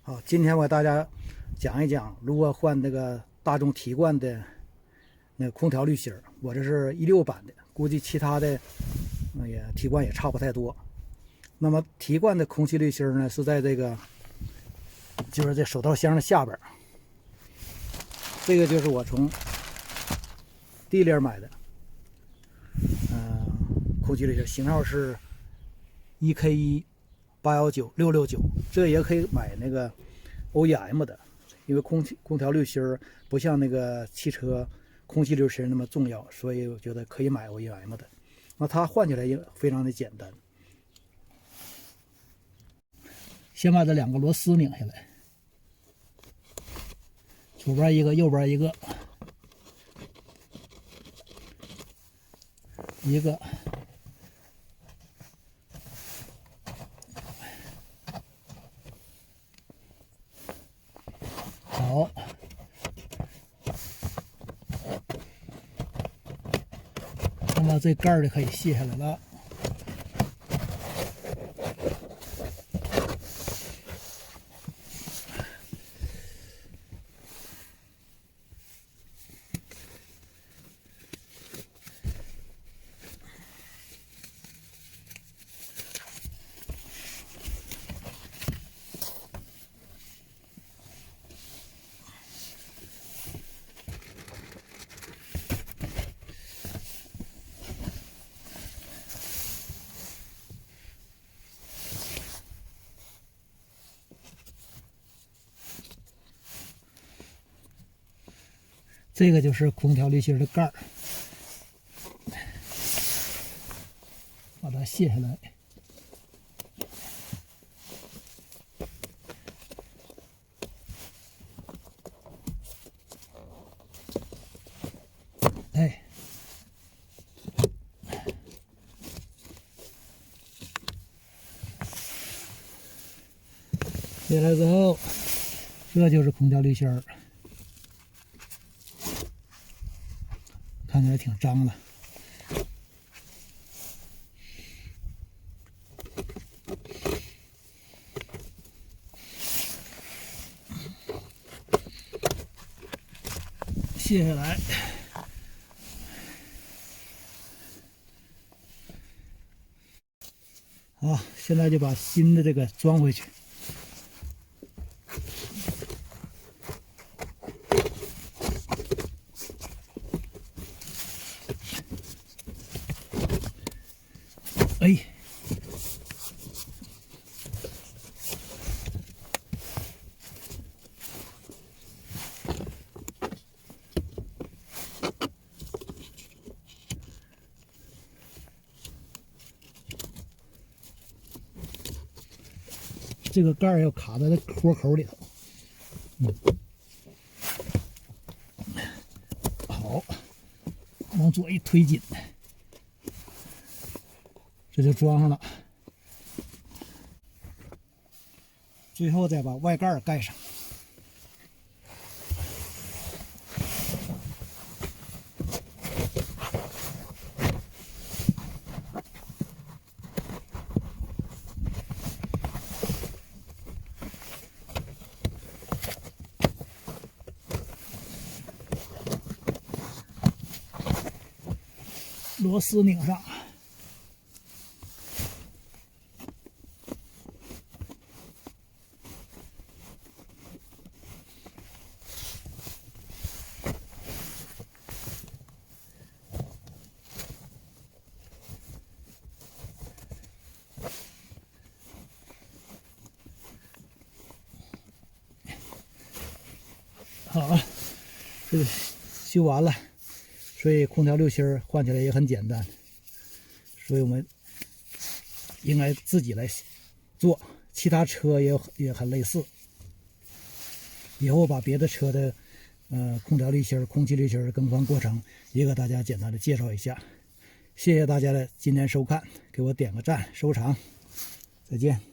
好，今天我给大家讲一讲如何换那个大众提冠的那个空调滤芯儿。我这是16版的，估计其他的也提冠也差不太多。那么提冠的空气滤芯儿呢，是在这个就是这手套箱的下边。这个就是我从地链买的，空气滤芯，型号是1K1819669，这也可以买那个 OEM 的，因为空调滤芯不像那个汽车空气滤芯那么重要，所以我觉得可以买 OEM 的。那它换起来也非常的简单。先把这2个螺丝拧下来，左边一个，右边一个，一个。好，那么这盖儿就可以卸下来了。这个就是空调滤芯的盖儿，把它卸下来。哎，卸下来之后，这就是空调滤芯儿。看起来挺脏的，卸下来。好，现在就把新的这个装回去。哎，这个盖儿要卡在这豁口里头。好，往左一推紧，这就装上了。最后再把外盖盖上。螺丝拧上。好，这个修完了，所以空调滤芯换起来也很简单，所以我们应该自己来做。其他车也很类似，以后把别的车的空调滤芯、空气滤芯的更换过程也给大家简单的介绍一下。谢谢大家的今天收看，给我点个赞，收藏，再见。